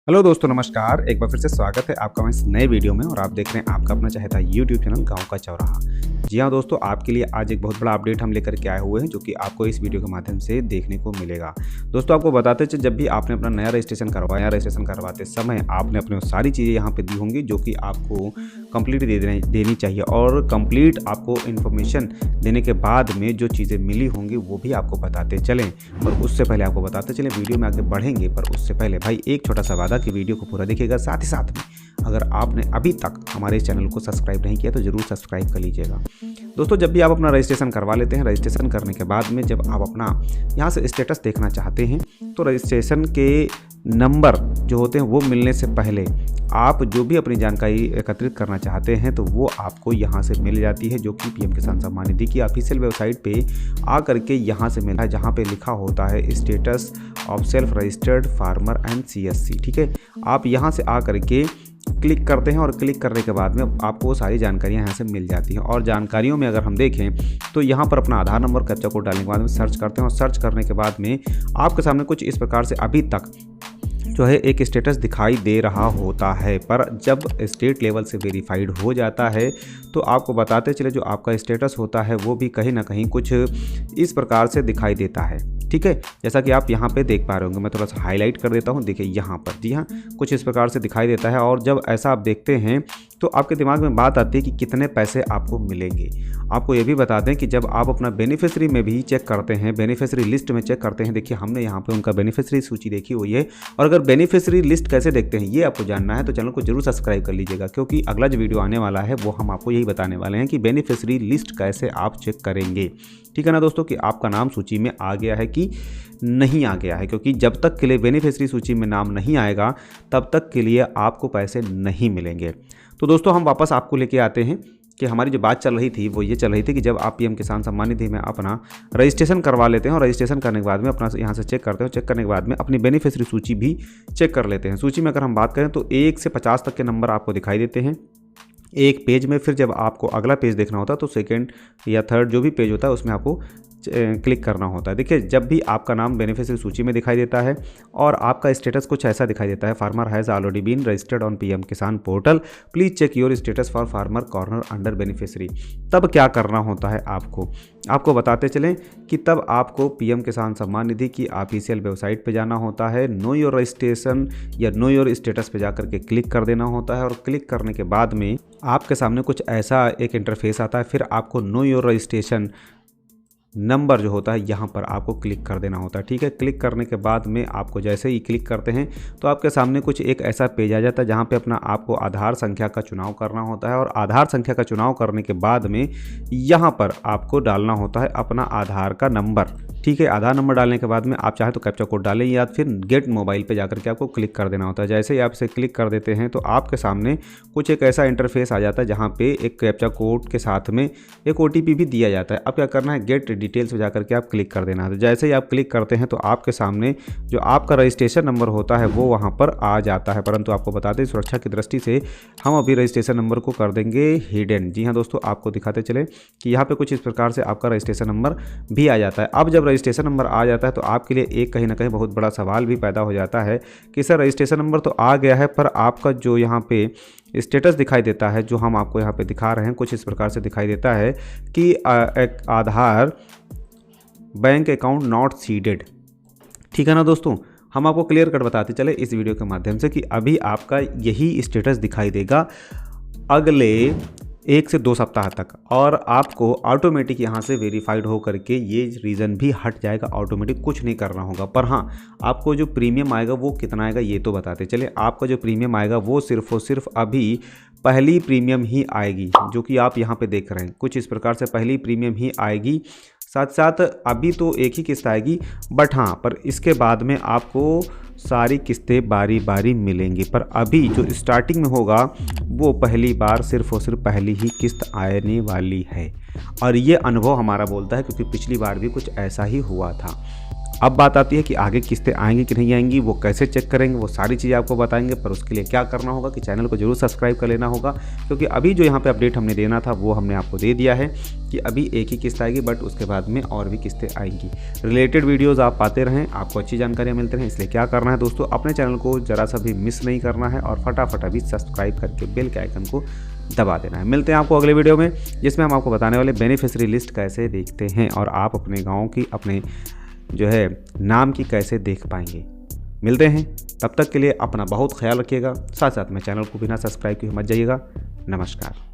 Hello दोस्तों, नमस्कार। एक बार फिर से स्वागत है आपका इस नए वीडियो में और आप देख रहे हैं आपका अपना चहेता यूट्यूब चैनल गाँव का चौराहा। जी हाँ दोस्तों, आपके लिए आज एक बहुत बड़ा अपडेट हम लेकर के आए हुए हैं जो कि आपको इस वीडियो के माध्यम से देखने को मिलेगा। दोस्तों, आपको बताते चलिए, जब भी आपने अपना नया रजिस्ट्रेशन करवाते समय आपने अपनी सारी चीज़ें यहाँ पे दी होंगी जो कि आपको कंप्लीट देनी चाहिए और कंप्लीट आपको इन्फॉर्मेशन देने के बाद में जो चीज़ें मिली होंगी वो भी आपको बताते चलें। और उससे पहले आपको बताते चलें, वीडियो में आगे बढ़ेंगे पर उससे पहले भाई एक छोटा सा वादा कि वीडियो को पूरा देखिएगा। साथ ही साथ में अगर आपने अभी तक हमारे इस चैनल को सब्सक्राइब नहीं किया तो ज़रूर सब्सक्राइब कर लीजिएगा। दोस्तों, जब भी आप अपना रजिस्ट्रेशन करवा लेते हैं, रजिस्ट्रेशन करने के बाद में जब आप अपना यहाँ से स्टेटस देखना चाहते हैं तो रजिस्ट्रेशन के नंबर जो होते हैं वो मिलने से पहले आप जो भी अपनी जानकारी एकत्रित करना चाहते हैं तो वो आपको यहाँ से मिल जाती है, जो कि पीएम किसान सम्मान निधि की ऑफिशियल वेबसाइट पे आ करके यहाँ से मिला है, जहाँ पे लिखा होता है status of self registered farmer and CSC. ठीक है, आप यहाँ से आ करके क्लिक करते हैं और क्लिक करने के बाद में आपको सारी जानकारियां यहाँ से मिल जाती हैं। और जानकारियों में अगर हम देखें तो यहाँ पर अपना आधार नंबर कैप्चा कोड डालने के बाद में सर्च करते हैं और सर्च करने के बाद में आपके सामने कुछ इस प्रकार से अभी तक जो है एक स्टेटस दिखाई दे रहा होता है। पर जब स्टेट लेवल से वेरीफाइड हो जाता है तो आपको बताते चले, जो आपका स्टेटस होता है वो भी कहीं ना कहीं कुछ इस प्रकार से दिखाई देता है। ठीक है, जैसा कि आप यहाँ पे देख पा रहे होंगे, मैं थोड़ा सा हाईलाइट कर देता हूँ। देखिए यहाँ पर, जी हाँ, कुछ इस प्रकार से दिखाई देता है। और जब ऐसा आप देखते हैं तो आपके दिमाग में बात आती है कि कितने पैसे आपको मिलेंगे। आपको ये भी बता दें कि जब आप अपना बेनिफिशियरी में भी चेक करते हैं, बेनिफिशियरी लिस्ट में चेक करते हैं, देखिए हमने यहाँ पे उनका बेनिफिशियरी सूची देखी हुई है। और अगर बेनिफिशियरी लिस्ट कैसे देखते हैं ये आपको जानना है तो चैनल को जरूर सब्सक्राइब कर लीजिएगा, क्योंकि अगला जो वीडियो आने वाला है वो हम आपको यही बताने वाले हैं कि बेनिफिशियरी लिस्ट कैसे आप चेक करेंगे। ठीक है ना दोस्तों, कि आपका नाम सूची में आ गया है कि नहीं आ गया है, क्योंकि जब तक के लिए बेनिफिशियरी सूची में नाम नहीं आएगा तब तक के लिए आपको पैसे नहीं मिलेंगे। तो दोस्तों, हम वापस आपको लेके आते हैं कि हमारी जो बात चल रही थी वो ये चल रही थी कि जब आप पीएम किसान सम्मान निधि में अपना रजिस्ट्रेशन करवा लेते हैं और रजिस्ट्रेशन करने के बाद में अपना यहाँ से चेक करते हैं, चेक करने के बाद में अपनी बेनिफिशियरी सूची भी चेक कर लेते हैं। सूची में अगर हम बात करें तो 1 से 50 तक के नंबर आपको दिखाई देते हैं एक पेज में। फिर जब आपको अगला पेज देखना होता है तो सेकंड या थर्ड जो भी पेज होता है उसमें आपको क्लिक करना होता है। देखिए, जब भी आपका नाम बेनिफिशियरी सूची में दिखाई देता है और आपका स्टेटस कुछ ऐसा दिखाई देता है, farmer has already been registered on PM Kisan portal, please check your status for farmer corner under beneficiary, तब क्या करना होता है आपको बताते चलें कि तब आपको पीएम किसान सम्मान निधि की ऑफिशियल वेबसाइट पे जाना होता है, नो योर रजिस्ट्रेशन या नो योर स्टेटस पे जाकर के क्लिक कर देना होता है। और क्लिक करने के बाद में आपके सामने कुछ ऐसा एक इंटरफेस आता है। फिर आपको नो योर रजिस्ट्रेशन नंबर जो होता है यहाँ पर आपको क्लिक कर देना होता है। ठीक है, क्लिक करने के बाद में आपको जैसे ही क्लिक करते हैं तो आपके सामने कुछ एक ऐसा पेज आ जाता है जहाँ पे अपना आपको आधार संख्या का चुनाव करना होता है। और आधार संख्या का चुनाव करने के बाद में यहाँ पर आपको डालना होता है अपना आधार का नंबर। ठीक है, आधार नंबर डालने के बाद में आप चाहे तो कैप्चा कोड डालें या फिर गेट मोबाइल पे जाकर के आपको क्लिक कर देना होता है। जैसे ही आप इसे क्लिक कर देते हैं तो आपके सामने कुछ एक ऐसा इंटरफेस आ जाता है जहाँ पे एक कैप्चा कोड के साथ में एक OTP भी दिया जाता है। अब क्या करना है, गेट डिटेल्स पे जाकर के आप क्लिक कर देना है। तो जैसे ही आप क्लिक करते हैं तो आपके सामने जो आपका रजिस्ट्रेशन नंबर होता है वो वहाँ पर आ जाता है। परंतु आपको बता दें, सुरक्षा की दृष्टि से हम अभी रजिस्ट्रेशन नंबर को कर देंगे हिडन। जी हाँ दोस्तों, आपको दिखाते चले कि यहाँ पे कुछ इस प्रकार से आपका रजिस्ट्रेशन नंबर भी आ जाता है। अब जब रजिस्ट्रेशन नंबर आ जाता है तो आपके लिए एक कहीं ना कहीं बहुत बड़ा सवाल भी पैदा हो जाता है कि सर रजिस्ट्रेशन नंबर तो आ गया है पर आपका जो यहाँ पे स्टेटस दिखाई देता है, जो हम आपको यहाँ पे दिखा रहे हैं, कुछ इस प्रकार से दिखाई देता है कि एक आधार बैंक अकाउंट नॉट सीडेड। ठीक है ना दोस्तों, हम आपको क्लियर कट बताते चले इस वीडियो के माध्यम से कि अभी आपका यही स्टेटस दिखाई देगा अगले 1 से 2 सप्ताह तक, और आपको ऑटोमेटिक यहाँ से वेरीफाइड हो करके ये रीज़न भी हट जाएगा। ऑटोमेटिक कुछ नहीं करना होगा। पर हाँ, आपको जो प्रीमियम आएगा वो कितना आएगा ये तो बताते चले। आपका जो प्रीमियम आएगा वो सिर्फ और सिर्फ अभी पहली प्रीमियम ही आएगी, जो कि आप यहाँ पे देख रहे हैं। कुछ इस प्रकार से पहली प्रीमियम ही आएगी। साथ साथ अभी तो एक ही किस्त आएगी, बट हाँ, पर इसके बाद में आपको सारी किस्तें बारी बारी मिलेंगी। पर अभी जो स्टार्टिंग में होगा वो पहली बार सिर्फ और सिर्फ पहली ही किस्त आने वाली है। और ये अनुभव हमारा बोलता है, क्योंकि पिछली बार भी कुछ ऐसा ही हुआ था। अब बात आती है कि आगे किस्तें आएंगी कि नहीं आएंगी, वो कैसे चेक करेंगे, वो सारी चीज़ें आपको बताएंगे। पर उसके लिए क्या करना होगा कि चैनल को जरूर सब्सक्राइब कर लेना होगा, क्योंकि अभी जो यहाँ पे अपडेट हमने देना था वो हमने आपको दे दिया है कि अभी एक ही किस्त आएगी, बट उसके बाद में और भी किस्तें आएंगी। रिलेटेड वीडियोज़ आप पाते रहें, आपको अच्छी जानकारियाँ मिलती रहें। इसलिए क्या करना है दोस्तों, अपने चैनल को ज़रा सा भी मिस नहीं करना है और फटाफट अभी सब्सक्राइब करके बेल के आइकन को दबा देना है। मिलते हैं आपको अगले वीडियो में, जिसमें हम आपको बताने वाले बेनिफिशियरी लिस्ट कैसे देखते हैं और आप अपने गांव की अपने जो है नाम की कैसे देख पाएंगे। मिलते हैं, तब तक के लिए अपना बहुत ख्याल रखिएगा। साथ साथ में चैनल को बिना सब्सक्राइब किए मत जाइएगा। नमस्कार।